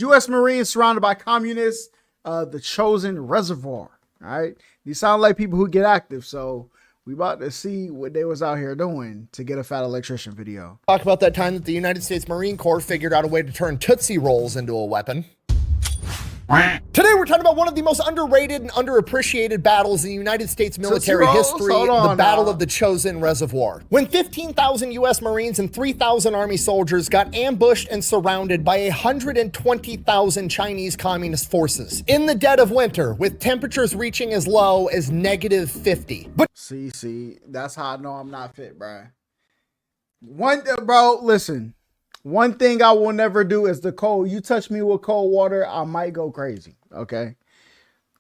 U.S. Marines surrounded by communists, the chosen reservoir. All right. These sound like people who get active. So we about to see what they was out here doing to get a fat electrician video. Talk about that time that the United States Marine Corps figured out a way to turn Tootsie Rolls into a weapon. Today we're talking about one of the most underrated and underappreciated battles in United States military history, the Battle of the Chosin Reservoir. When 15,000 U.S. Marines and 3,000 Army soldiers got ambushed and surrounded by 120,000 Chinese Communist forces in the dead of winter, with temperatures reaching as low as -50. But see, that's how I know I'm not fit, bro. Bro, listen. One thing I will never do is the cold. You touch me with cold water, I might go crazy, okay?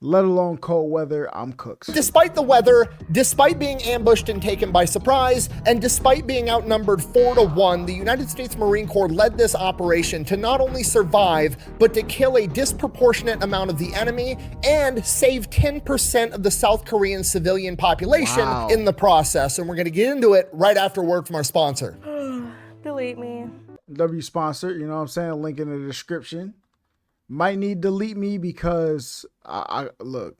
Let alone cold weather, I'm cooked. Despite the weather, despite being ambushed and taken by surprise, and despite being outnumbered 4-1, the United States Marine Corps led this operation to not only survive, but to kill a disproportionate amount of the enemy and save 10% of the South Korean civilian population in the process. And we're gonna get into it right after word from our sponsor. Delete me. W sponsor, you know what I'm saying? Link in the description. Might need to delete me because I look.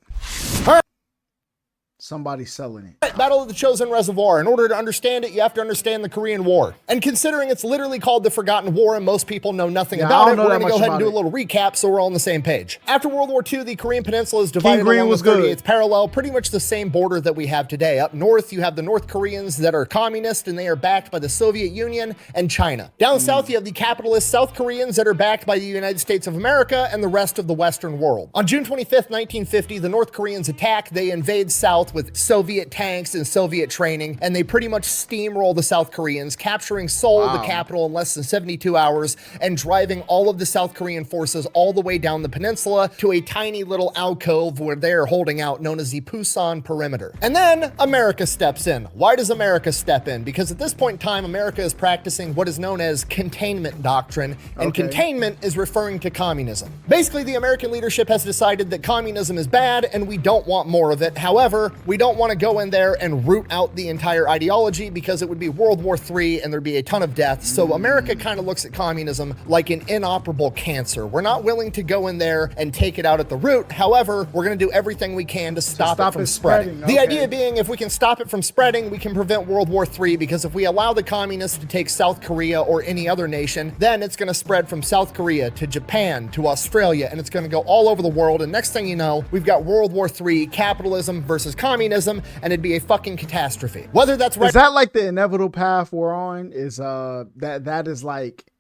Somebody's selling it. Battle of the Chosin Reservoir. In order to understand it, you have to understand the Korean War. And considering it's literally called the Forgotten War and most people know nothing about it, we're going to go ahead and do a little recap so we're all on the same page. After World War II, the Korean Peninsula is divided along the 38th parallel, pretty much the same border that we have today. Up north, you have the North Koreans that are communist and they are backed by the Soviet Union and China. Down south, you have the capitalist South Koreans that are backed by the United States of America and the rest of the Western world. On June 25th, 1950, the North Koreans attack. They invade south with Soviet tanks and Soviet training, and they pretty much steamroll the South Koreans, capturing Seoul, the capital, in less than 72 hours, and driving all of the South Korean forces all the way down the peninsula to a tiny little alcove where they're holding out, known as the Pusan Perimeter. And then America steps in. Why does America step in? Because at this point in time, America is practicing what is known as containment doctrine, and containment is referring to communism. Basically, the American leadership has decided that communism is bad and we don't want more of it. However, we don't want to go in there and root out the entire ideology because it would be World War III and there'd be a ton of deaths. So America kind of looks at communism like an inoperable cancer. We're not willing to go in there and take it out at the root. However, we're going to do everything we can to stop it from spreading. The idea being, if we can stop it from spreading, we can prevent World War III, because if we allow the communists to take South Korea or any other nation, then it's going to spread from South Korea to Japan to Australia, and it's going to go all over the world. And next thing you know, we've got World War III, capitalism versus communism, and it'd be a fucking catastrophe. Whether that's right. Is that like the inevitable path we're on? Is that is like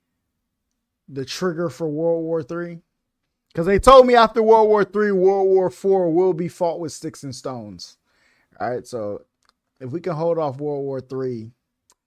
the trigger for World War III? Because they told me after World War III, World War IV will be fought with sticks and stones. All right, so if we can hold off World War III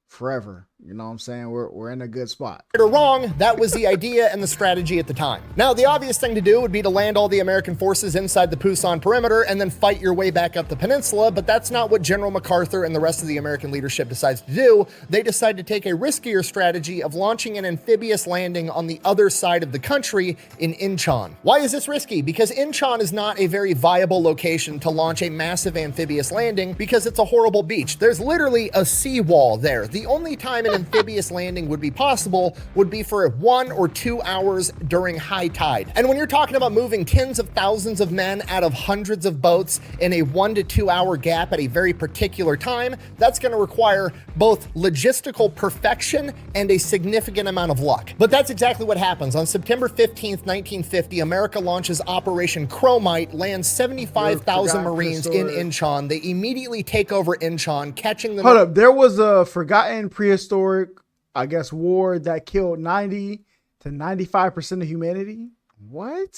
forever, you know what I'm saying? We're in a good spot. Right or wrong, that was the idea and the strategy at the time. Now, the obvious thing to do would be to land all the American forces inside the Pusan Perimeter and then fight your way back up the peninsula, but that's not what General MacArthur and the rest of the American leadership decides to do. They decide to take a riskier strategy of launching an amphibious landing on the other side of the country in Incheon. Why is this risky? Because Incheon is not a very viable location to launch a massive amphibious landing because it's a horrible beach. There's literally a seawall there. The only time an amphibious landing would be possible would be for 1 or 2 hours during high tide. And when you're talking about moving tens of thousands of men out of hundreds of boats in a 1 to 2 hour gap at a very particular time, that's going to require both logistical perfection and a significant amount of luck. But that's exactly what happens. On September 15th, 1950, America launches Operation Chromite, lands 75,000 Marines in Incheon. They immediately take over Incheon, catching them. Hold up, there was a forgotten prehistoric, I guess, war that killed 90 to 95% of humanity. What?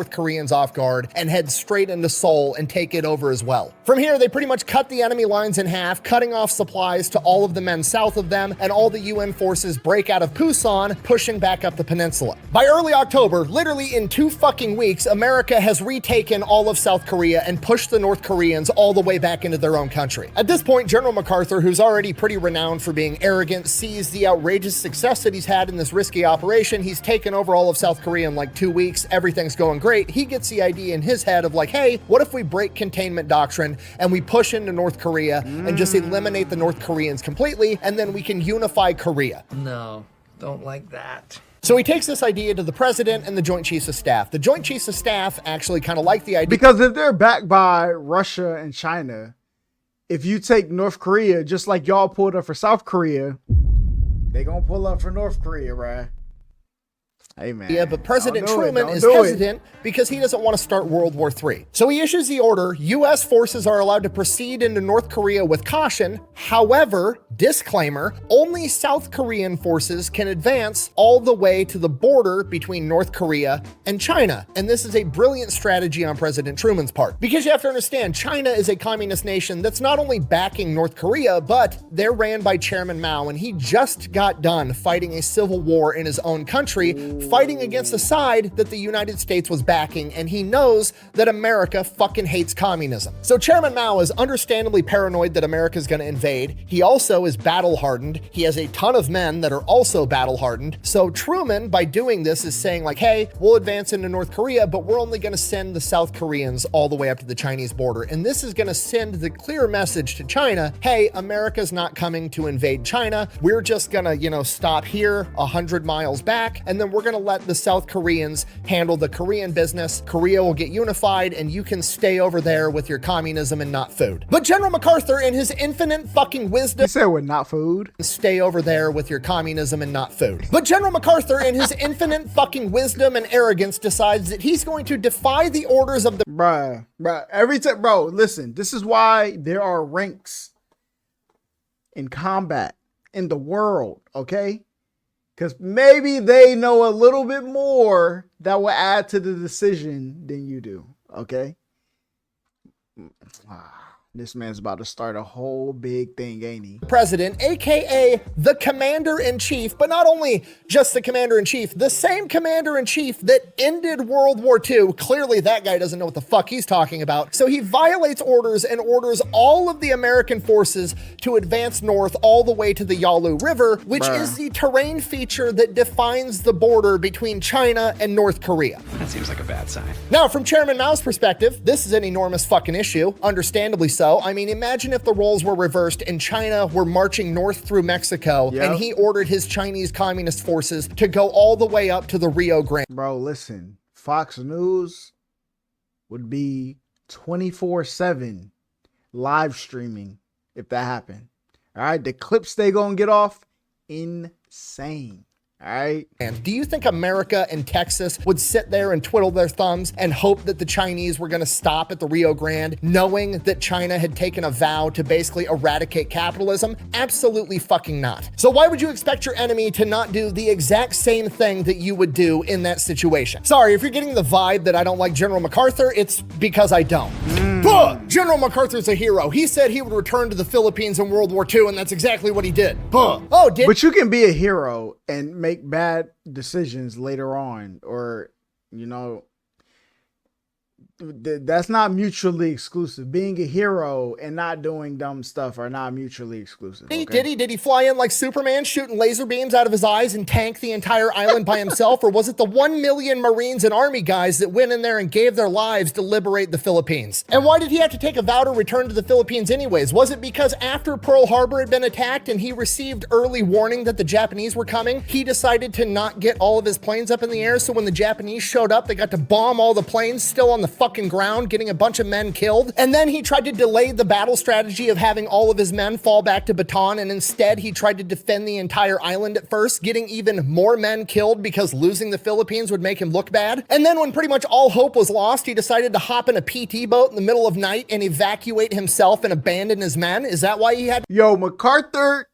North Koreans off guard and head straight into Seoul and take it over as well. From here, they pretty much cut the enemy lines in half, cutting off supplies to all of the men south of them, and all the UN forces break out of Pusan, pushing back up the peninsula. By early October, literally in 2 fucking weeks, America has retaken all of South Korea and pushed the North Koreans all the way back into their own country. At this point, General MacArthur, who's already pretty renowned for being arrogant, sees the outrageous success that he's had in this risky operation. He's taken over all of South Korea in like 2 weeks. Everything's going great. He gets the idea in his head of like, hey, what if we break containment doctrine and we push into North Korea and just eliminate the North Koreans completely, and then we can unify Korea? No, don't like that. So he takes this idea to the president and the Joint Chiefs of Staff. The Joint Chiefs of Staff actually kind of like the idea. Because if they're backed by Russia and China, if you take North Korea, just like y'all pulled up for South Korea, they gonna pull up for North Korea, right? Hey, man. Yeah, but President Truman is hesitant because he doesn't want to start World War III. So he issues the order, U.S. forces are allowed to proceed into North Korea with caution. However, disclaimer, only South Korean forces can advance all the way to the border between North Korea and China. And this is a brilliant strategy on President Truman's part. Because you have to understand, China is a communist nation that's not only backing North Korea, but they're ran by Chairman Mao, and he just got done fighting a civil war in his own country, fighting against the side that the United States was backing, and he knows that America fucking hates communism. So Chairman Mao is understandably paranoid that America is going to invade. He also is battle hardened. He has a ton of men that are also battle hardened. So Truman, by doing this, is saying like, hey, we'll advance into North Korea, but we're only going to send the South Koreans all the way up to the Chinese border. And this is going to send the clear message to China, hey, America's not coming to invade China. We're just going to, stop here 100 miles back, and then we're going to let the South Koreans handle the Korean business. Korea will get unified, and you can stay over there with your communism and not food. But General MacArthur, in his infinite fucking wisdom, he said we're not food. Stay over there with your communism and not food. But General MacArthur, in his infinite fucking wisdom and arrogance, decides that he's going to defy the orders of the Bruh. Every time, bro, listen, this is why there are ranks in combat in the world, okay? Because maybe they know a little bit more that will add to the decision than you do. Okay. This man's about to start a whole big thing, ain't he? President, aka the commander-in-chief, but not only just the commander-in-chief, the same commander-in-chief that ended World War II. Clearly that guy doesn't know what the fuck he's talking about. So he violates orders and orders all of the American forces to advance north all the way to the Yalu River, which is the terrain feature that defines the border between China and North Korea. That seems like a bad sign. Now, from Chairman Mao's perspective, this is an enormous fucking issue, understandably so. I mean, imagine if the roles were reversed and China were marching north through Mexico, and he ordered his Chinese communist forces to go all the way up to the Rio Grande. Bro, listen, Fox News would be 24/7 live streaming if that happened. All right, the clips they gonna get off, insane. All right. And do you think America and Texas would sit there and twiddle their thumbs and hope that the Chinese were going to stop at the Rio Grande, knowing that China had taken a vow to basically eradicate capitalism? Absolutely fucking not. So why would you expect your enemy to not do the exact same thing that you would do in that situation? Sorry, if you're getting the vibe that I don't like General MacArthur, it's because I don't. General MacArthur's a hero. He said he would return to the Philippines in World War II, and that's exactly what he did. But you can be a hero and make bad decisions later on, or that's not mutually exclusive. Being a hero and not doing dumb stuff are not mutually exclusive. Okay? Did he fly in like Superman, shooting laser beams out of his eyes and tank the entire island by himself? Or was it the 1 million Marines and Army guys that went in there and gave their lives to liberate the Philippines? And why did he have to take a vow to return to the Philippines anyways? Was it because after Pearl Harbor had been attacked and he received early warning that the Japanese were coming, he decided to not get all of his planes up in the air, so when the Japanese showed up, they got to bomb all the planes still on the fucking ground, getting a bunch of men killed? And then he tried to delay the battle strategy of having all of his men fall back to Bataan, and instead he tried to defend the entire island at first, getting even more men killed because losing the Philippines would make him look bad. And then when pretty much all hope was lost, he decided to hop in a PT boat in the middle of night and evacuate himself and abandon his men. Is that why he had— Yo, MacArthur.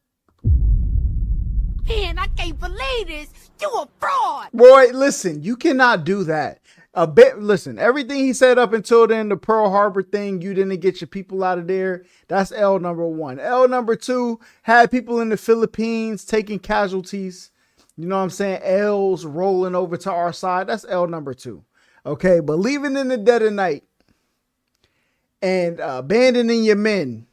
Man, I can't believe this. You a fraud. Boy, listen, you cannot do that. Listen, everything he said up until then, the Pearl Harbor thing, you didn't get your people out of there. That's L number 1. L number 2, had people in the Philippines taking casualties. You know what I'm saying? L's rolling over to our side. That's L number 2. Okay, but leaving in the dead of night and abandoning your men.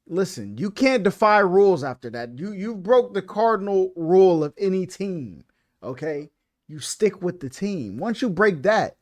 Listen, you can't defy rules after that. You broke the cardinal rule of any team. Okay? You stick with the team. Once you break that,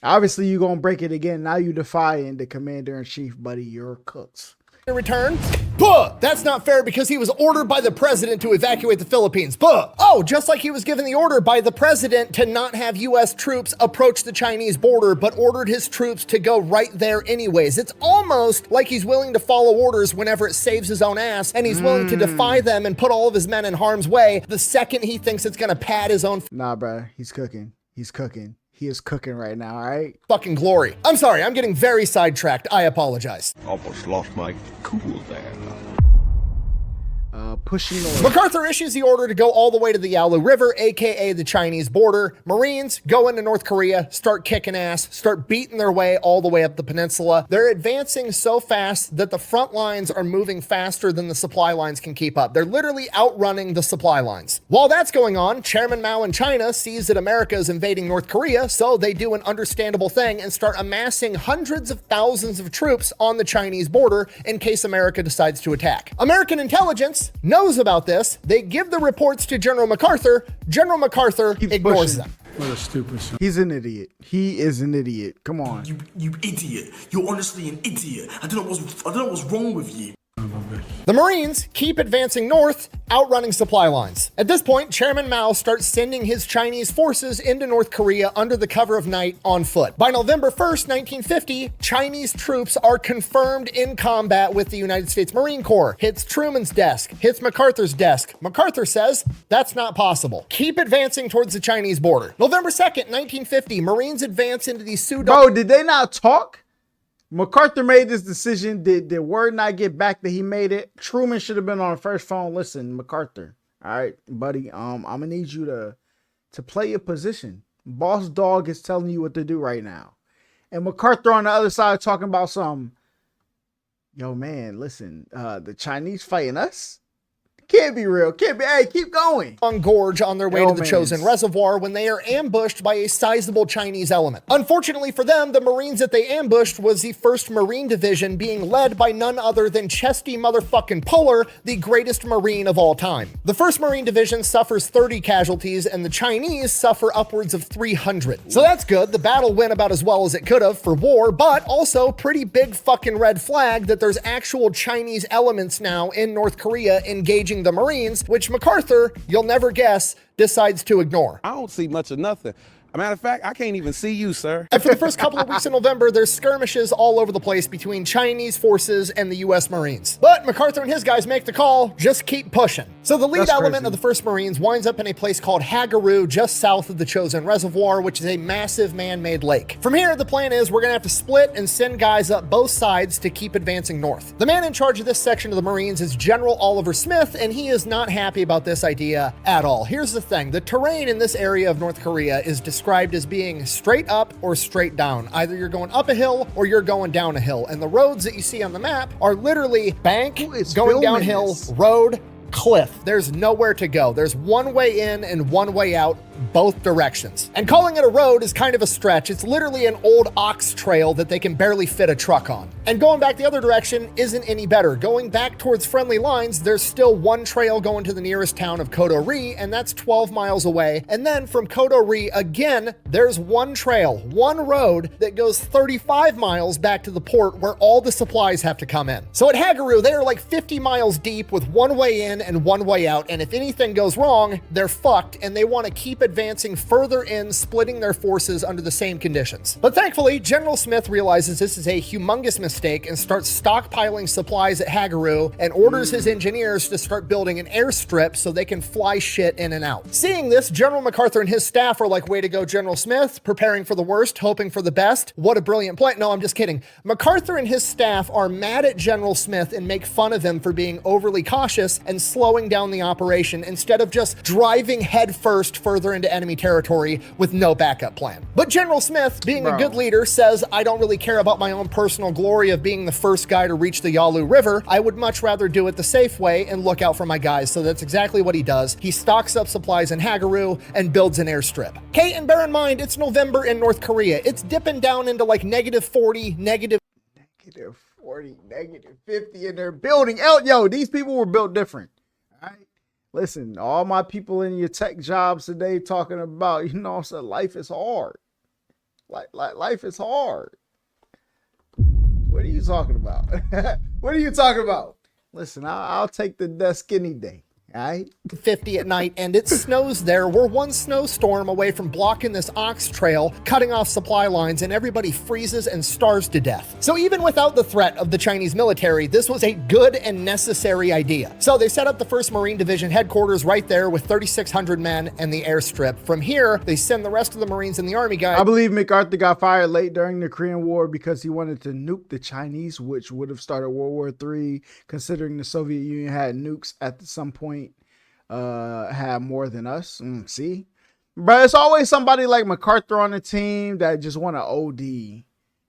obviously you're going to break it again. Now you defying the commander-in-chief, buddy. You're cooked. in return. Buh! That's not fair because he was ordered by the president to evacuate the Philippines. Buh! Oh, just like he was given the order by the president to not have U.S. troops approach the Chinese border, but ordered his troops to go right there anyways. It's almost like he's willing to follow orders whenever it saves his own ass, and he's willing to defy them and put all of his men in harm's way the second he thinks it's gonna pad his own Nah, bro. He's cooking. He's cooking. He is cooking right now, all right? fucking glory. I'm sorry, I'm getting very sidetracked. I apologize. Almost lost my cool there. Pushing north. MacArthur issues the order to go all the way to the Yalu River, aka the Chinese border. Marines go into North Korea, start kicking ass, start beating their way all the way up the peninsula. They're advancing so fast that the front lines are moving faster than the supply lines can keep up. They're literally outrunning the supply lines. While that's going on, Chairman Mao in China sees that America is invading North Korea, so they do an understandable thing and start amassing hundreds of thousands of troops on the Chinese border in case America decides to attack. American intelligence knows about this. They give the reports to General MacArthur. General MacArthur ignores them. What a stupid son. He's an idiot. He is an idiot. Come on. You idiot. You're honestly an idiot. I don't know what's wrong with you. The Marines keep advancing north, outrunning supply lines. At this point, Chairman Mao starts sending his Chinese forces into North Korea under the cover of night on foot. By November 1st, 1950, Chinese troops are confirmed in combat with the United States Marine Corps. Hits Truman's desk, hits MacArthur's desk. MacArthur says, that's not possible. Keep advancing towards the Chinese border. November 2nd, 1950, Marines advance into the Sudan. Bro, did they not talk? MacArthur made this decision. Did word not get back that he made it? Truman should have been on the first phone. Listen, MacArthur. All right, buddy. I'm gonna need you to play your position. Boss dog is telling you what to do right now. And MacArthur on the other side talking about some. Yo, man, listen. The Chinese fighting us. Can't be real. Can't be. Hey, keep going. On Gorge on their way to the chosen reservoir when they are ambushed by a sizable Chinese element. Unfortunately for them, the Marines that they ambushed was the 1st Marine Division being led by none other than Chesty motherfucking Puller, the greatest Marine of all time. The 1st Marine Division suffers 30 casualties and the Chinese suffer upwards of 300. So that's good. The battle went about as well as it could have for war, but also pretty big fucking red flag that there's actual Chinese elements now in North Korea engaging the Marines, which MacArthur, you'll never guess, decides to ignore. I don't see much of nothing. A matter of fact, I can't even see you, sir. And for the first couple of weeks in November, there's skirmishes all over the place between Chinese forces and the U.S. Marines. But MacArthur and his guys make the call, just keep pushing. So the lead element of the 1st Marines winds up in a place called Hagaru, just south of the chosen reservoir, which is a massive man-made lake. From here, the plan is we're gonna have to split and send guys up both sides to keep advancing north. The man in charge of this section of the Marines is General Oliver Smith, and he is not happy about this idea at all. Here's the thing, the terrain in this area of North Korea is described as being straight up or straight down. Either you're going up a hill or you're going down a hill. And the roads that you see on the map are literally bank, going downhill, road, cliff. There's nowhere to go. There's one way in and one way out, both directions. And calling it a road is kind of a stretch. It's literally an old ox trail that they can barely fit a truck on. And going back the other direction isn't any better. Going back towards friendly lines, there's still one trail going to the nearest town of Kodori, and that's 12 miles away. And then from Kodori, again, there's one trail, one road that goes 35 miles back to the port where all the supplies have to come in. So at Hagaru, they are like 50 miles deep with one way in and one way out. And if anything goes wrong, they're fucked, and they want to keep advancing further in, splitting their forces under the same conditions. But thankfully, General Smith realizes this is a humongous mistake and starts stockpiling supplies at Hagaru and orders his engineers to start building an airstrip so they can fly shit in and out. Seeing this, General MacArthur and his staff are like, way to go, General Smith, preparing for the worst, hoping for the best. What a brilliant plan. No, I'm just kidding. MacArthur and his staff are mad at General Smith and make fun of him for being overly cautious and slowing down the operation instead of just driving headfirst further into enemy territory with no backup plan. But General Smith, being a good leader, says, I don't really care about my own personal glory of being the first guy to reach the Yalu River. I would much rather do it the safe way and look out for my guys. So that's exactly what he does. He stocks up supplies in Hagaru and builds an airstrip. Okay, and bear in mind, it's November in North Korea. It's dipping down into like -40, -40, -50 in their building. Yo, these people were built different. All right. Listen, all my people in your tech jobs today talking about, you know, so life is hard. Life is hard. What are you talking about? What are you talking about? Listen, I'll take the desk any day. All right. 50 at night, and it snows there. We're one snowstorm away from blocking this ox trail, cutting off supply lines, and everybody freezes and starves to death. So even without the threat of the Chinese military, this was a good and necessary idea. So they set up the 1st Marine Division headquarters right there with 3,600 men and the airstrip. From here, they send the rest of the Marines and the Army guys. I believe MacArthur got fired late during the Korean War because he wanted to nuke the Chinese, which would have started World War III, considering the Soviet Union had nukes at some point. Have more than us. See, but it's always somebody like MacArthur on the team that just want to OD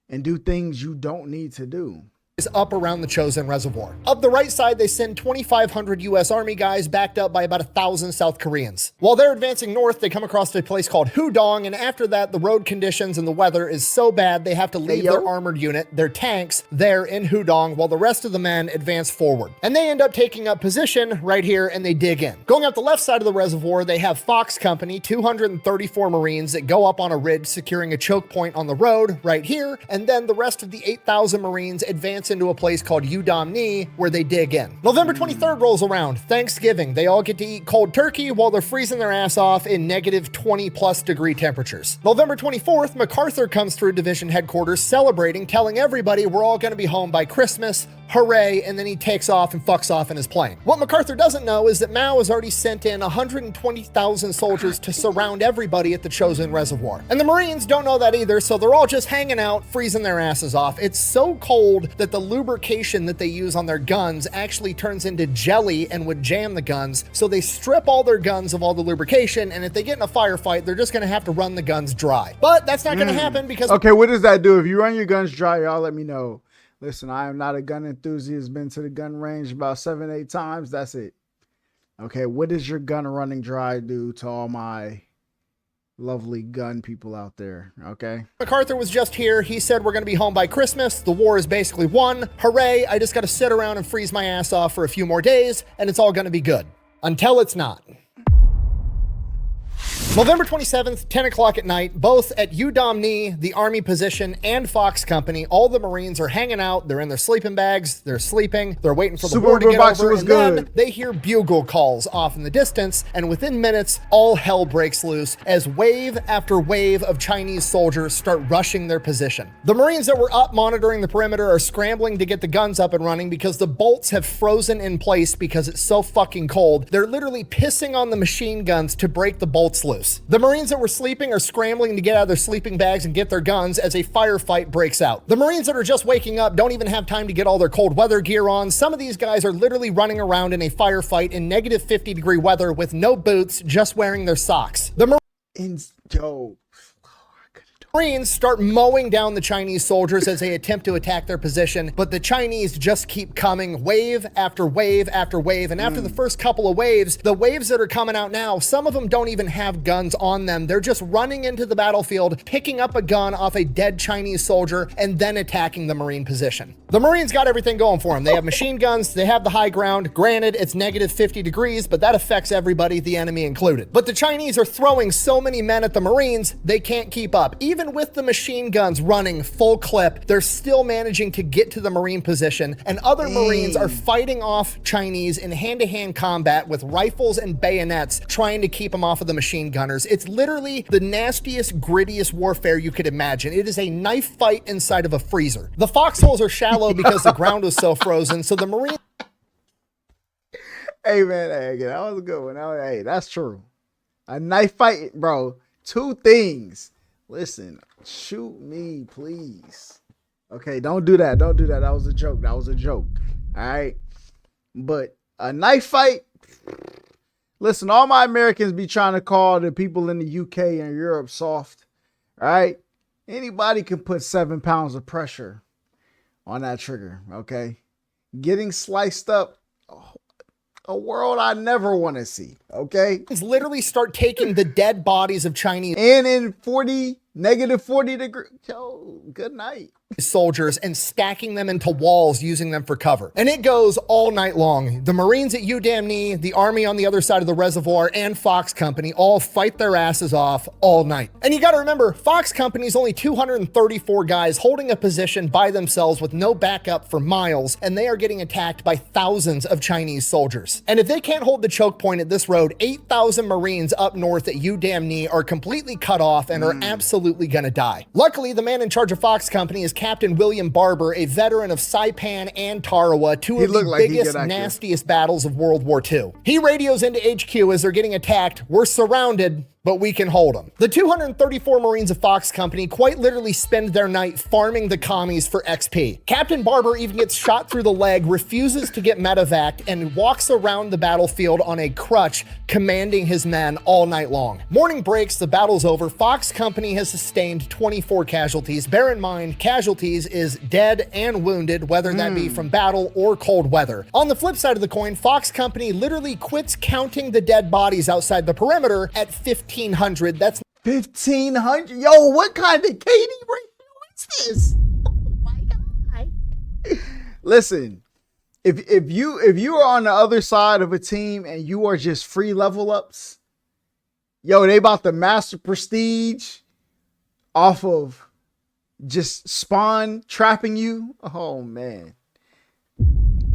and do things you don't need to do. Is up around the chosen reservoir. Up the right side, they send 2,500 U.S. Army guys backed up by about 1,000 South Koreans. While they're advancing north, they come across a place called Hudong, and after that, the road conditions and the weather is so bad they have to leave their armored unit, their tanks, there in Hudong, while the rest of the men advance forward. And they end up taking up position right here, and they dig in. Going up the left side of the reservoir, they have Fox Company, 234 Marines that go up on a ridge, securing a choke point on the road right here, and then the rest of the 8,000 Marines advance into a place called Udamni where they dig in. November 23rd rolls around, Thanksgiving. They all get to eat cold turkey while they're freezing their ass off in negative 20+ degree temperatures. November 24th, MacArthur comes through division headquarters celebrating, telling everybody we're all going to be home by Christmas. Hooray, and then he takes off and fucks off in his plane. What MacArthur doesn't know is that Mao has already sent in 120,000 soldiers to surround everybody at the chosen reservoir. And the Marines don't know that either, so they're all just hanging out, freezing their asses off. It's so cold that the lubrication that they use on their guns actually turns into jelly and would jam the guns, so they strip all their guns of all the lubrication, and if they get in a firefight, they're just gonna have to run the guns dry. But that's not gonna happen because... Okay, what does that do? If you run your guns dry, y'all let me know. Listen, I am not a gun enthusiast. Been to the gun range about 7-8 times. That's it. Okay, what does your gun running dry do to all my lovely gun people out there? Okay. MacArthur was just here. He said we're going to be home by Christmas. The war is basically won. Hooray. I just got to sit around and freeze my ass off for a few more days, and it's all going to be good. Until it's not. November 27th, 10 o'clock at night, both at Udamni, the Army position, and Fox Company, all the Marines are hanging out. They're in their sleeping bags. They're sleeping. They're waiting for the war to get over. And then they hear bugle calls off in the distance. And within minutes, all hell breaks loose as wave after wave of Chinese soldiers start rushing their position. The Marines that were up monitoring the perimeter are scrambling to get the guns up and running because the bolts have frozen in place because it's so fucking cold. They're literally pissing on the machine guns to break the bolts loose. The Marines that were sleeping are scrambling to get out of their sleeping bags and get their guns as a firefight breaks out. The Marines that are just waking up don't even have time to get all their cold weather gear on. Some of these guys are literally running around in a firefight in negative 50 degree weather with no boots, just wearing their socks. The Marines start mowing down the Chinese soldiers as they attempt to attack their position, but the Chinese just keep coming wave after wave after wave. And after the first couple of waves, the waves that are coming out now, some of them don't even have guns on them. They're just running into the battlefield, picking up a gun off a dead Chinese soldier, and then attacking the Marine position. The Marines got everything going for them. They have machine guns, they have the high ground. Granted, it's negative 50 degrees, but that affects everybody, the enemy included. But the Chinese are throwing so many men at the Marines, they can't keep up. Even with the machine guns running full clip, they're still managing to get to the Marine position, and other Marines are fighting off Chinese in hand-to-hand combat with rifles and bayonets, trying to keep them off of the machine gunners. It's literally the nastiest, grittiest warfare you could imagine. It is a knife fight inside of a freezer. The foxholes are shallow because the ground was so frozen, so the Marines... Hey, man, hey, that was a good one. Hey, that's true. A knife fight, bro. Two things. Listen, shoot me, please. Okay, don't do that. Don't do that. That was a joke. That was a joke. All right. But a knife fight. Listen, all my Americans be trying to call the people in the UK and Europe soft. All right. Anybody can put 7 pounds of pressure on that trigger. Okay. Getting sliced up. A world I never want to see. Okay. literally start taking the dead bodies of Chinese. And in negative 40 degrees. Yo, good night. soldiers and stacking them into walls, using them for cover. And it goes all night long. The Marines at UDamnee, the Army on the other side of the reservoir, and Fox Company all fight their asses off all night. And you gotta remember, Fox Company's only 234 guys holding a position by themselves with no backup for miles, and they are getting attacked by thousands of Chinese soldiers. And if they can't hold the choke point at this road, 8,000 Marines up north at UDamnee are completely cut off and are absolutely gonna die. Luckily, the man in charge of Fox Company is Captain William Barber, a veteran of Saipan and Tarawa, two of the biggest, nastiest battles of World War II. He radios into HQ as they're getting attacked. We're surrounded, but we can hold them. The 234 Marines of Fox Company quite literally spend their night farming the commies for XP. Captain Barber even gets shot through the leg, refuses to get medevaced, and walks around the battlefield on a crutch, commanding his men all night long. Morning breaks, the battle's over. Fox Company has sustained 24 casualties. Bear in mind, casualties is dead and wounded, whether that be from battle or cold weather. On the flip side of the coin, Fox Company literally quits counting the dead bodies outside the perimeter at 1,500. That's 1,500. Yo, what kind of KD ratio is this? Oh my god! Listen, if you are on the other side of a team and you are just free level ups, yo, they about to master prestige off of just spawn trapping you. Oh man.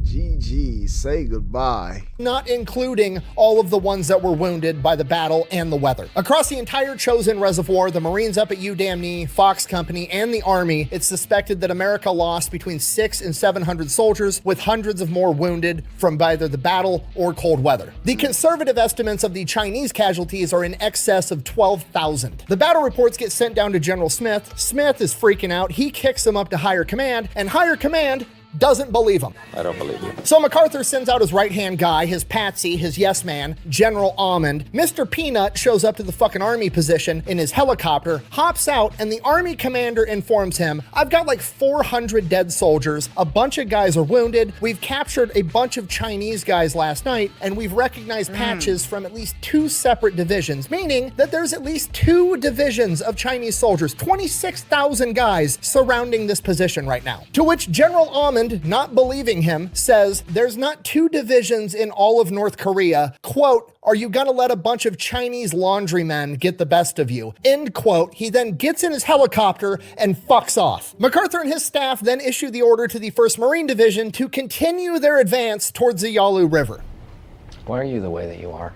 GG, say goodbye. Not including all of the ones that were wounded by the battle and the weather. Across the entire chosen reservoir, the Marines up at UDamnee, Fox Company, and the Army, it's suspected that America lost between 600 and 700 soldiers, with hundreds of more wounded from either the battle or cold weather. The conservative estimates of the Chinese casualties are in excess of 12,000. The battle reports get sent down to General Smith. Smith is freaking out. He kicks them up to higher command, and higher command doesn't believe him. I don't believe you. So MacArthur sends out his right-hand guy, his patsy, his yes man, General Almond. Mr. Peanut shows up to the fucking Army position in his helicopter, hops out, and the Army commander informs him, I've got like 400 dead soldiers, a bunch of guys are wounded, we've captured a bunch of Chinese guys last night, and we've recognized patches from at least 2 separate divisions, meaning that there's at least 2 divisions of Chinese soldiers, 26,000 guys surrounding this position right now. To which General Almond, not believing him, says there's not 2 divisions in all of North Korea. Quote, are you gonna let a bunch of Chinese laundrymen get the best of you? End quote. He then gets in his helicopter and fucks off. MacArthur and his staff then issue the order to the 1st Marine Division to continue their advance towards the Yalu River. Why are you the way that you are?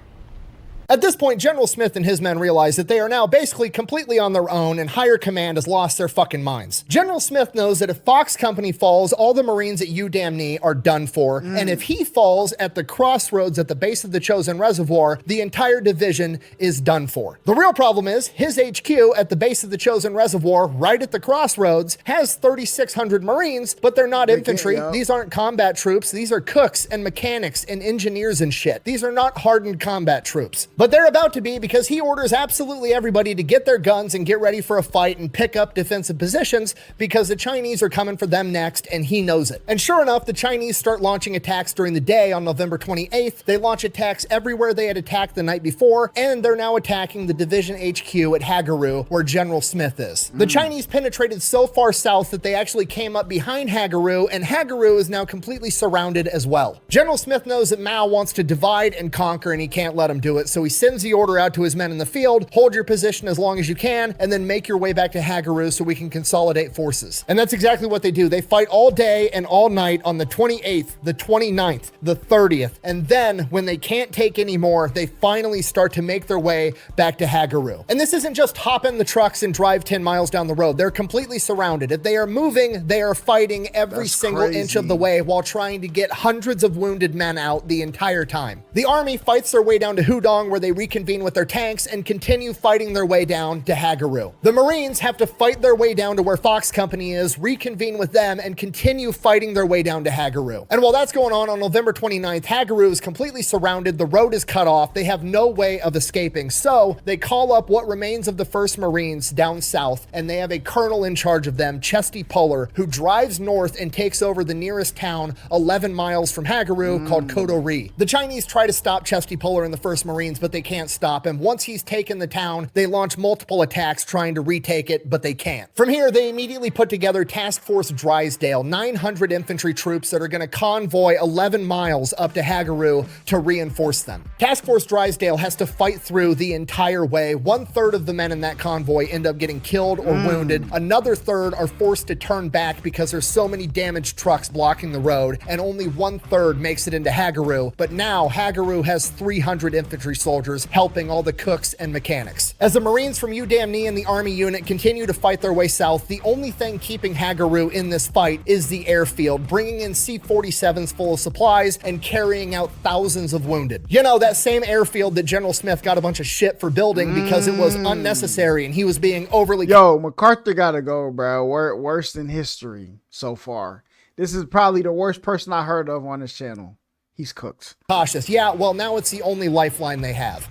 At this point, General Smith and his men realize that they are now basically completely on their own and higher command has lost their fucking minds. General Smith knows that if Fox Company falls, all the Marines at UDamnee are done for. And if he falls at the crossroads at the base of the chosen reservoir, the entire division is done for. The real problem is his HQ at the base of the chosen reservoir, right at the crossroads, has 3,600 Marines, but they're not infantry. These aren't combat troops. These are cooks and mechanics and engineers and shit. These are not hardened combat troops. But they're about to be, because he orders absolutely everybody to get their guns and get ready for a fight and pick up defensive positions, because the Chinese are coming for them next, and he knows it. And sure enough, the Chinese start launching attacks during the day on November 28th. They launch attacks everywhere they had attacked the night before, and they're now attacking the division HQ at Hagaru, where General Smith is. The Chinese penetrated so far south that they actually came up behind Hagaru, and Hagaru is now completely surrounded as well. General Smith knows that Mao wants to divide and conquer, and he can't let him do it, so he sends the order out to his men in the field, hold your position as long as you can, and then make your way back to Hagaru so we can consolidate forces. And that's exactly what they do. They fight all day and all night on the 28th, the 29th, the 30th, and then when they can't take any more, they finally start to make their way back to Hagaru. And this isn't just hop in the trucks and drive 10 miles down the road. They're completely surrounded. If they are moving, they are fighting every single inch of the way while trying to get hundreds of wounded men out the entire time. The Army fights their way down to Hudong, where they reconvene with their tanks and continue fighting their way down to Hagaru. The Marines have to fight their way down to where Fox Company is, reconvene with them, and continue fighting their way down to Hagaru. And while that's going on November 29th, Hagaru is completely surrounded, the road is cut off, they have no way of escaping, so they call up what remains of the 1st Marines down south, and they have a colonel in charge of them, Chesty Puller, who drives north and takes over the nearest town 11 miles from Hagaru called Kodori. The Chinese try to stop Chesty Puller and the 1st Marines, but but they can't stop him. Once he's taken the town, they launch multiple attacks trying to retake it, but they can't. From here, they immediately put together Task Force Drysdale, 900 infantry troops that are going to convoy 11 miles up to Hagaru to reinforce them. Task Force Drysdale has to fight through the entire way. 1/3 of the men in that convoy end up getting killed or wounded. Another third are forced to turn back because there's so many damaged trucks blocking the road, and only 1/3 makes it into Hagaru. But now Hagaru has 300 infantry soldiers helping all the cooks and mechanics. As the Marines from Udamni and the Army unit continue to fight their way south, the only thing keeping Hagaru in this fight is the airfield, bringing in C-47s full of supplies and carrying out thousands of wounded. You know, that same airfield that General Smith got a bunch of shit for building because it was unnecessary and he was being overly... Yo, MacArthur gotta go, bro. Worst in history so far. This is probably the worst person I heard of on this channel. He's cooked. Cautious. Yeah, well, now it's the only lifeline they have.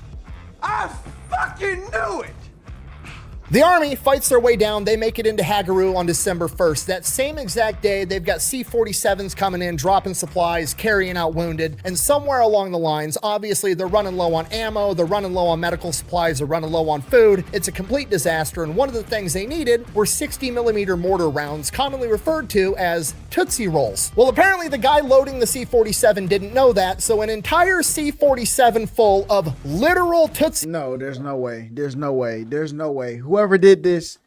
I fucking knew it! The army fights their way down. They make it into Hagaru on December 1st. That same exact day, they've got C-47s coming in, dropping supplies, carrying out wounded, and somewhere along the lines, obviously they're running low on ammo, they're running low on medical supplies, they're running low on food. It's a complete disaster, and one of the things they needed were 60mm mortar rounds, commonly referred to as Tootsie Rolls. Well, apparently the guy loading the C-47 didn't know that, so an entire C-47 full of literal Tootsie... No, there's no way. There's no way. There's no way. Whoever did this,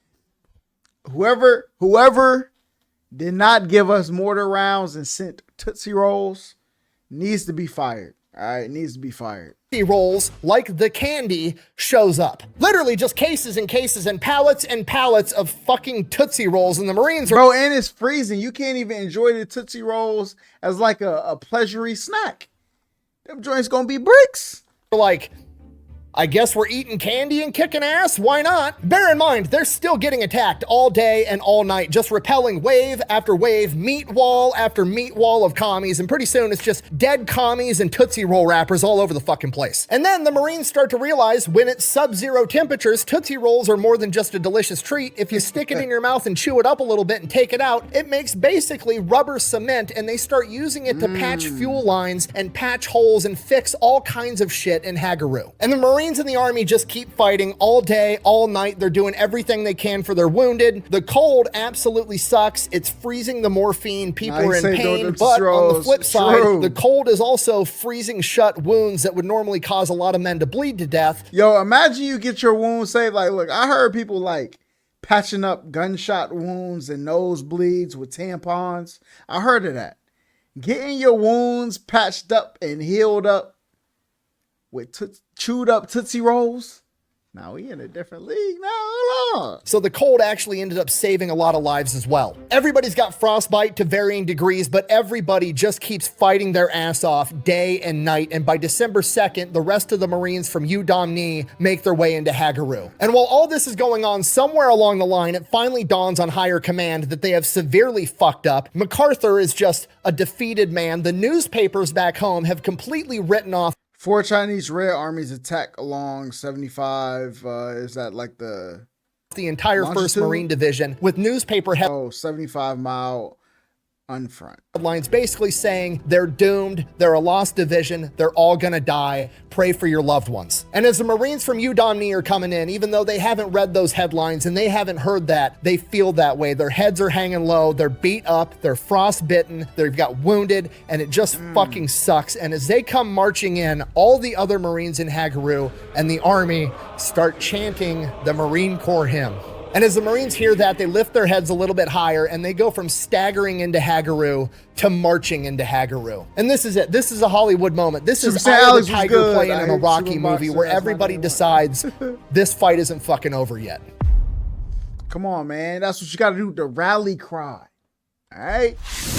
whoever did not give us mortar rounds and sent Tootsie Rolls needs to be fired. All right, needs to be fired. Rolls, like the candy, shows up. Literally just cases and cases and pallets of fucking Tootsie Rolls, and the Marines are... Bro, and it's freezing. You can't even enjoy the Tootsie Rolls as like a pleasury snack. Them joints gonna be bricks. Like... I guess we're eating candy and kicking ass. Why not? Bear in mind, they're still getting attacked all day and all night, just repelling wave after wave, meat wall after meat wall of commies, and pretty soon it's just dead commies and Tootsie Roll wrappers all over the fucking place. And then the Marines start to realize when it's sub-zero temperatures, Tootsie Rolls are more than just a delicious treat. If you stick it in your mouth and chew it up a little bit and take it out, it makes basically rubber cement, and they start using it to patch fuel lines and patch holes and fix all kinds of shit in Hagaru. And the Marines in the army just keep fighting all day, all night. They're doing everything they can for their wounded. The cold absolutely sucks. It's freezing the morphine. People are in pain, but on the flip side, the cold is also freezing shut wounds that would normally cause a lot of men to bleed to death. Yo, imagine you get your wounds saved. Like, look, I heard people like patching up gunshot wounds and nosebleeds with tampons. I heard of that. Getting your wounds patched up and healed up with chewed up Tootsie Rolls. Now we in a different league now. Hold on. So the cold actually ended up saving a lot of lives as well. Everybody's got frostbite to varying degrees, but everybody just keeps fighting their ass off day and night. And by December 2nd, the rest of the Marines from Udamni make their way into Hagaru. And while all this is going on, somewhere along the line, it finally dawns on higher command that they have severely fucked up. MacArthur is just a defeated man. The newspapers back home have completely written off 4 Chinese Red Armies attack along 75. Is that like the entire 1st Marine Division with newspaper 75-mile unfront headlines basically saying they're doomed, they're a lost division, they're all gonna die, pray for your loved ones. And as the Marines from Udamni are coming in, even though they haven't read those headlines and they haven't heard that, they feel that way. Their heads are hanging low, they're beat up, they're frostbitten, they've got wounded, and it just fucking sucks. And as they come marching in, all the other Marines in Hagaru and the army start chanting the Marine Corps hymn. And as the Marines hear that, they lift their heads a little bit higher and they go from staggering into Hagaru to marching into Hagaru. And this is it. This is a Hollywood moment. This is Eye of the Tiger playing in a Rocky movie where everybody decides this fight isn't fucking over yet. Come on, man. That's what you got to do. The rally cry. All right.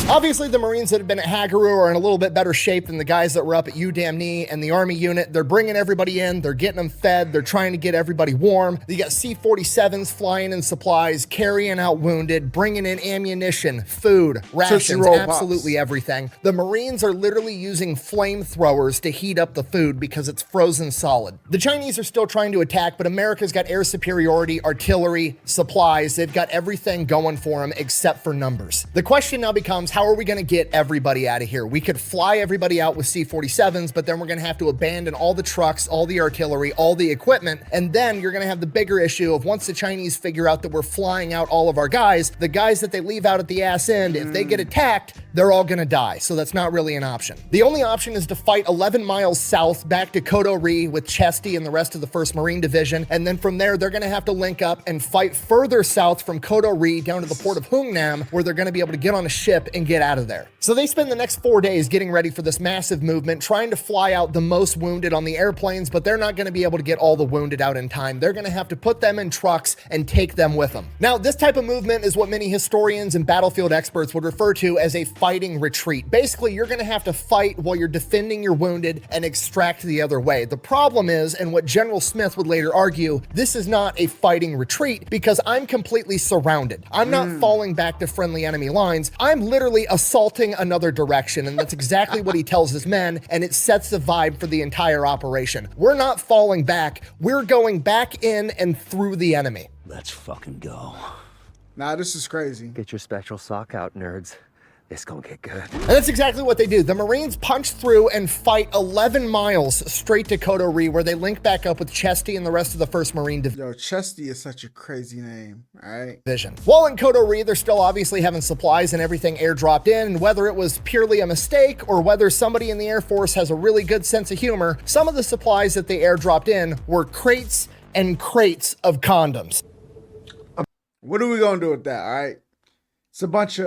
Obviously, the Marines that have been at Hagaru are in a little bit better shape than the guys that were up at Udamni and the Army unit. They're bringing everybody in. They're getting them fed. They're trying to get everybody warm. You got C-47s flying in supplies, carrying out wounded, bringing in ammunition, food, rations, absolutely everything. The Marines are literally using flamethrowers to heat up the food because it's frozen solid. The Chinese are still trying to attack, but America's got air superiority, artillery, supplies. They've got everything going for them except for numbers. The question now becomes, how are we going to get everybody out of here? We could fly everybody out with C-47s, but then we're going to have to abandon all the trucks, all the artillery, all the equipment. And then you're going to have the bigger issue of once the Chinese figure out that we're flying out all of our guys, the guys that they leave out at the ass end, if they get attacked, they're all going to die. So that's not really an option. The only option is to fight 11 miles south back to Kodo-ri with Chesty and the rest of the 1st Marine Division. And then from there, they're going to have to link up and fight further south from Kodo-ri down to the port of Hungnam, where they're going to be able to get on a ship and get out of there. So they spend the next 4 days getting ready for this massive movement, trying to fly out the most wounded on the airplanes, but they're not going to be able to get all the wounded out in time. They're going to have to put them in trucks and take them with them. Now, this type of movement is what many historians and battlefield experts would refer to as a fighting retreat. Basically, you're going to have to fight while you're defending your wounded and extract the other way. The problem is, and what General Smith would later argue, this is not a fighting retreat because I'm completely surrounded. I'm not falling back to friendly enemy lines. I'm literally assaulting another direction, and that's exactly what he tells his men, and it sets the vibe for the entire operation. We're not falling back. We're going back in and through the enemy. Let's fucking go. Nah, this is crazy. Get your special sock out, nerds. It's gonna get good. And that's exactly what they do. The Marines punch through and fight 11 miles straight to Kodo-ri, where they link back up with Chesty and the rest of the 1st Marine Division. Yo, Chesty is such a crazy name, all right? While in Kodo-ri, they're still obviously having supplies and everything airdropped in, and whether it was purely a mistake or whether somebody in the Air Force has a really good sense of humor, some of the supplies that they airdropped in were crates and crates of condoms. What are we gonna do with that, all right? It's a bunch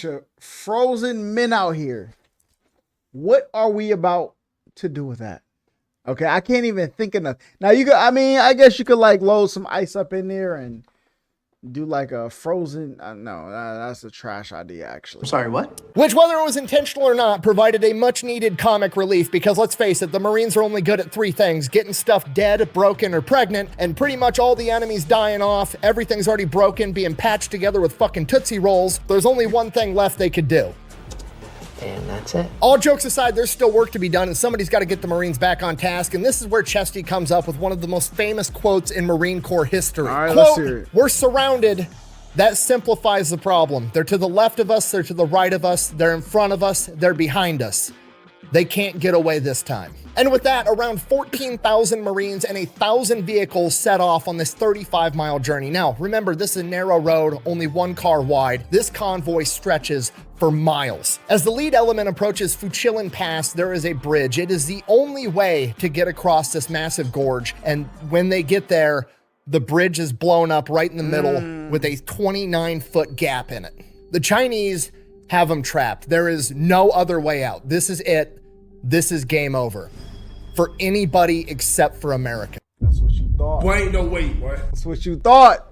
of frozen men out here. What are we about to do with that? Okay, I can't even think enough. Now you could, I mean, I guess you could like load some ice up in there and do like a frozen. No, that's a trash idea, actually. I'm sorry, what? Which, whether it was intentional or not, provided a much needed comic relief because let's face it, the Marines are only good at 3 things: getting stuff dead, broken, or pregnant, and pretty much all the enemies dying off, everything's already broken, being patched together with fucking Tootsie Rolls. There's only one thing left they could do. And that's it. All jokes aside, there's still work to be done, and somebody's got to get the Marines back on task, and this is where Chesty comes up with one of the most famous quotes in Marine Corps history. All right, quote, let's hear it. "We're surrounded. That simplifies the problem. They're to the left of us, they're to the right of us, they're in front of us, they're behind us. They can't get away this time." And with that, around 14,000 Marines and 1,000 vehicles set off on this 35-mile journey. Now, remember, this is a narrow road, only 1 car wide. This convoy stretches for miles. As the lead element approaches Fuchilin Pass, there is a bridge. It is the only way to get across this massive gorge. And when they get there, the bridge is blown up right in the middle with a 29-foot gap in it. The Chinese have them trapped. There is no other way out. This is it. This is game over for anybody except for America. That's what you thought. Boy, ain't no way, boy. That's what you thought.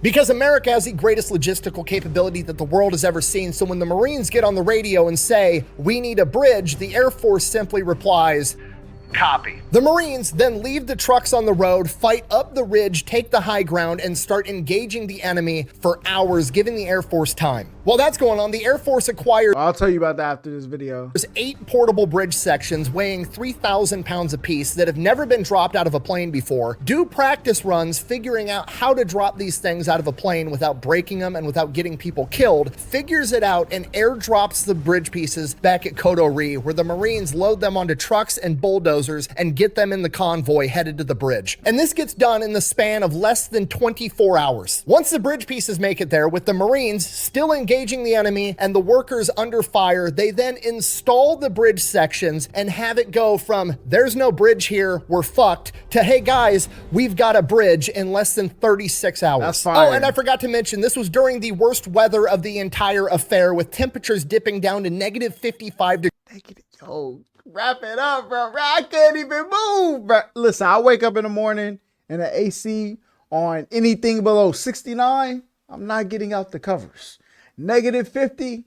Because America has the greatest logistical capability that the world has ever seen. So when the Marines get on the radio and say, "We need a bridge," the Air Force simply replies, "Copy." The Marines then leave the trucks on the road, fight up the ridge, take the high ground, and start engaging the enemy for hours, giving the Air Force time. While that's going on, the Air Force acquired I'll tell you about that after this video. There's 8 portable bridge sections weighing 3,000 pounds apiece that have never been dropped out of a plane before. Do practice runs figuring out how to drop these things out of a plane without breaking them and without getting people killed. Figures it out and airdrops the bridge pieces back at Kodo-ri, where the Marines load them onto trucks and bulldozers and get them in the convoy headed to the bridge. And this gets done in the span of less than 24 hours. Once the bridge pieces make it there, with the Marines still engaging the enemy and the workers under fire, they then install the bridge sections and have it go from "there's no bridge here, we're fucked" to "hey guys, we've got a bridge" in less than 36 hours. That's fire. Oh, and I forgot to mention, this was during the worst weather of the entire affair, with temperatures dipping down to negative 55 degrees. Yo, wrap it up, bro. I can't even move, bro. Listen, I wake up in the morning and the AC on anything below 69, I'm not getting out the covers. Negative 50,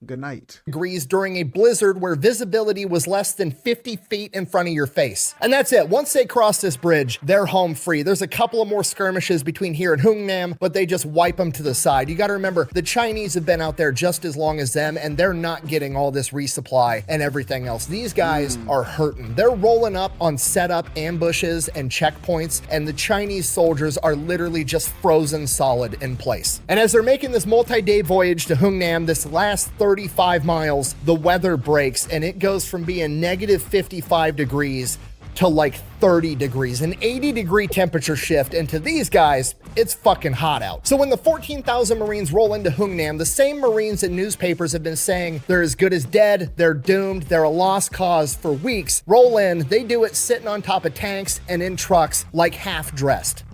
Good night. Degrees during a blizzard where visibility was less than 50 feet in front of your face. And that's it. Once they cross this bridge, they're home free. There's a couple of more skirmishes between here and Hungnam, but they just wipe them to the side. You got to remember, the Chinese have been out there just as long as them, and they're not getting all this resupply and everything else. These guys are hurting. They're rolling up on setup ambushes and checkpoints, and the Chinese soldiers are literally just frozen solid in place. And as they're making this multi-day voyage to Hungnam, this last 35 miles, the weather breaks and it goes from being negative 55 degrees to like 30 degrees, an 80-degree temperature shift, and to these guys, it's fucking hot out. So when the 14,000 Marines roll into Hungnam, the same Marines that newspapers have been saying they're as good as dead, they're doomed, they're a lost cause for weeks, roll in, they do it sitting on top of tanks and in trucks like half-dressed.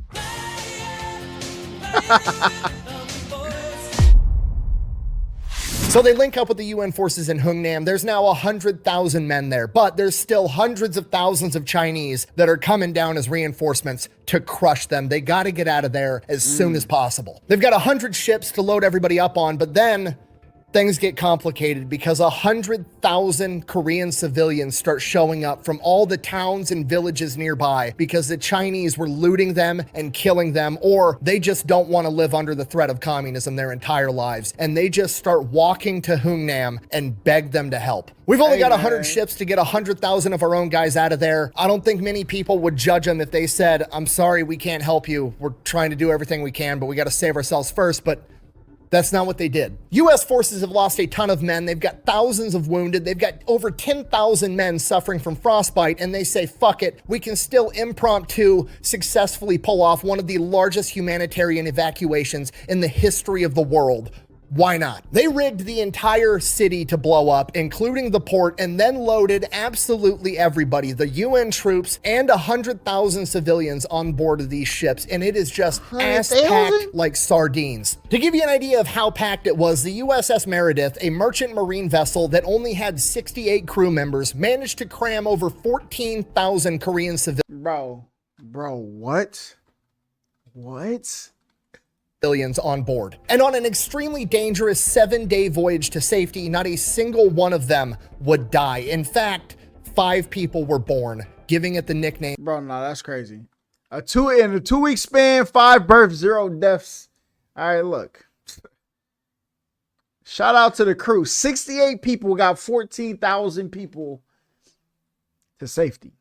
So they link up with the UN forces in Hungnam. There's now 100,000 men there, but there's still hundreds of thousands of Chinese that are coming down as reinforcements to crush them. They got to get out of there as soon as possible. They've got 100 ships to load everybody up on, but then things get complicated because 100,000 Korean civilians start showing up from all the towns and villages nearby because the Chinese were looting them and killing them, or they just don't want to live under the threat of communism their entire lives. And they just start walking to Hungnam and beg them to help. We've only got 100 ships to get 100,000 of our own guys out of there. I don't think many people would judge them if they said, I'm sorry, we can't help you. We're trying to do everything we can, but we got to save ourselves first. But that's not what they did. U.S. forces have lost a ton of men. They've got thousands of wounded. They've got over 10,000 men suffering from frostbite, and they say, fuck it, we can still impromptu successfully pull off one of the largest humanitarian evacuations in the history of the world. Why not? They rigged the entire city to blow up, including the port, and then loaded absolutely everybody, the UN troops and 100,000 civilians on board of these ships, and it is just ass-packed like sardines. To give you an idea of how packed it was, the USS Meredith, a merchant marine vessel that only had 68 crew members, managed to cram over 14,000 Korean civilians. Bro, what? What? On board. And on an extremely dangerous 7-day voyage to safety, not a single one of them would die. In fact, 5 people were born, giving it the nickname. Bro, no, that's crazy. In a 2-week span, 5 births, 0 deaths. All right, look. Shout out to the crew. 68 people got 14,000 people to safety.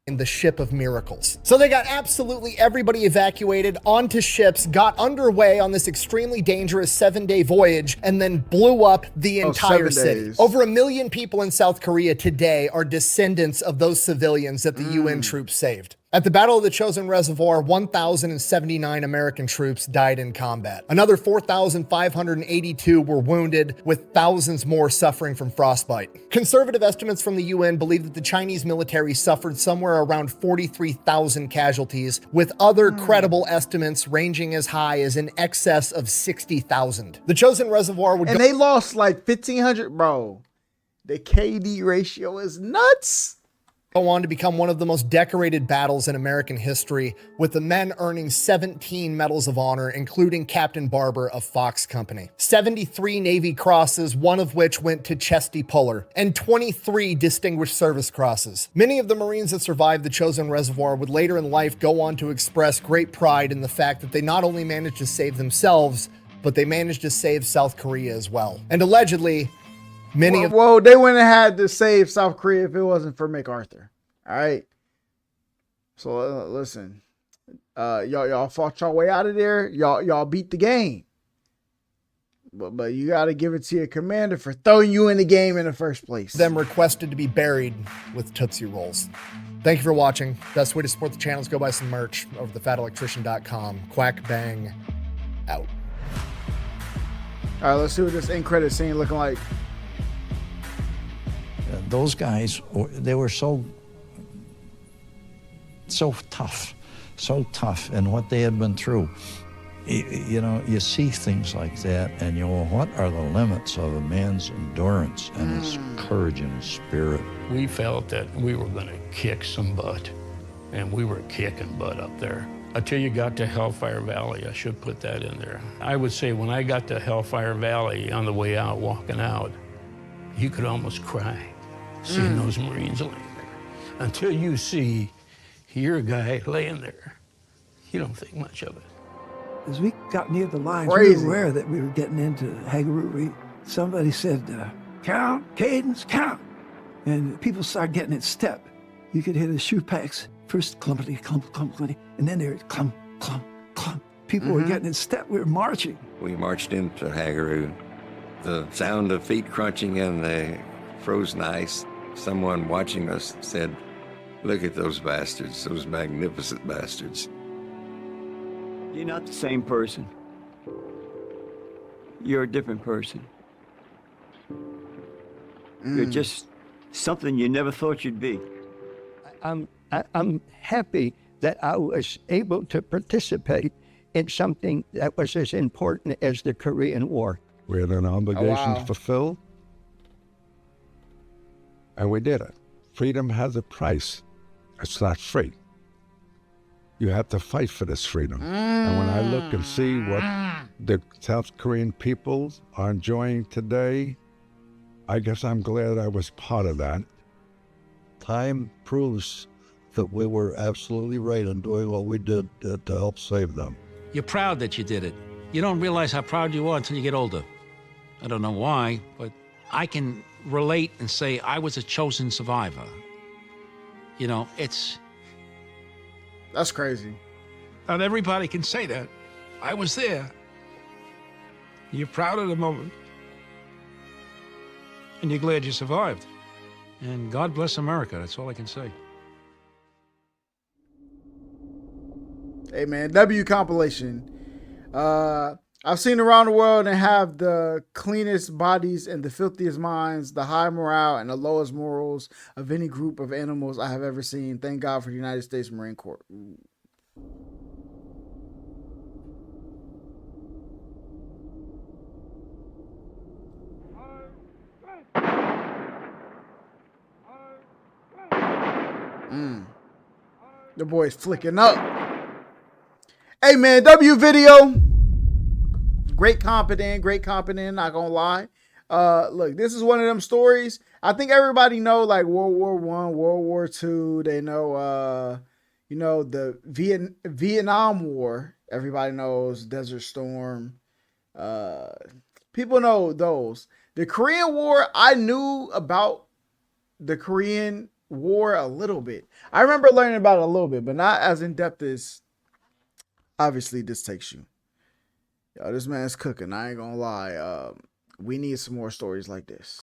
In the ship of miracles. So they got absolutely everybody evacuated onto ships, got underway on this extremely dangerous 7-day voyage, and then blew up the entire city. Over 1 million people in South Korea today are descendants of those civilians that the UN troops saved. At the Battle of the Chosin Reservoir, 1,079 American troops died in combat. Another 4,582 were wounded, with thousands more suffering from frostbite. Conservative estimates from the UN believe that the Chinese military suffered somewhere around 43,000 casualties, with other credible estimates ranging as high as in excess of 60,000. The Chosin Reservoir would they lost like 1,500, bro. The KD ratio is nuts. Go on to become one of the most decorated battles in American history, with the men earning 17 Medals of Honor, including Captain Barber of Fox Company, 73 Navy Crosses, one of which went to Chesty Puller, and 23 Distinguished Service Crosses. Many of the Marines that survived the Chosin Reservoir would later in life go on to express great pride in the fact that they not only managed to save themselves, but they managed to save South Korea as well. And allegedly, they wouldn't have had to save South Korea if it wasn't for MacArthur. All right. So listen, y'all fought your way out of there. Y'all beat the game. But you got to give it to your commander for throwing you in the game in the first place. Them requested to be buried with Tootsie Rolls. Thank you for watching. Best way to support the channel is go buy some merch over thefatelectrician.com. Quack bang out. All right, let's see what this end credit scene looking like. Those guys, they were so tough in what they had been through. You know, you see things like that and you go, what are the limits of a man's endurance and his courage and his spirit? We felt that we were going to kick some butt, and we were kicking butt up there. Until you got to Hellfire Valley, I should put that in there. I would say when I got to Hellfire Valley on the way out, walking out, you could almost cry seeing those Marines laying there. Until you see your guy laying there, you don't think much of it. As we got near the lines, Crazy. we were aware that we were getting into Hagaroo. Somebody said, count, cadence, count. And people started getting in step. You could hear the shoe packs, first clumpity, clump, clump, clumpity, and then they were clump, clump, clump. People were getting in step. We were marching. We marched into Hagaroo. The sound of feet crunching in the frozen ice. Someone watching us said, "Look at those bastards, those magnificent bastards." You're not the same person. You're a different person. You're just something you never thought you'd be. I'm happy that I was able to participate in something that was as important as the Korean War. We had an obligation to fulfill, and we did it. Freedom has a price. It's not free. You have to fight for this freedom. And when I look and see what the South Korean people are enjoying today, I guess I'm glad I was part of that. Time proves that we were absolutely right in doing what we did to help save them. You're proud that you did it. You don't realize how proud you are until you get older. I don't know why, but I can relate and say I was a chosen survivor. You know, That's crazy. Not everybody can say that. I was there. You're proud of the moment. And you're glad you survived. And God bless America, that's all I can say. Hey man, W compilation. I've seen around the world and have the cleanest bodies and the filthiest minds, the high morale and the lowest morals of any group of animals I have ever seen. Thank God for the United States Marine Corps. Ooh. The boy's flicking up. Hey man, W video. Great competent, not gonna lie. Look, this is one of them stories. I think everybody know like World War I, World War II. They know the Vietnam War. Everybody knows Desert Storm. People know those. The Korean War, I knew about the Korean War a little bit. I remember learning about it a little bit, but not as in depth as obviously this takes you. Yo, this man's cooking. I ain't gonna lie. We need some more stories like this.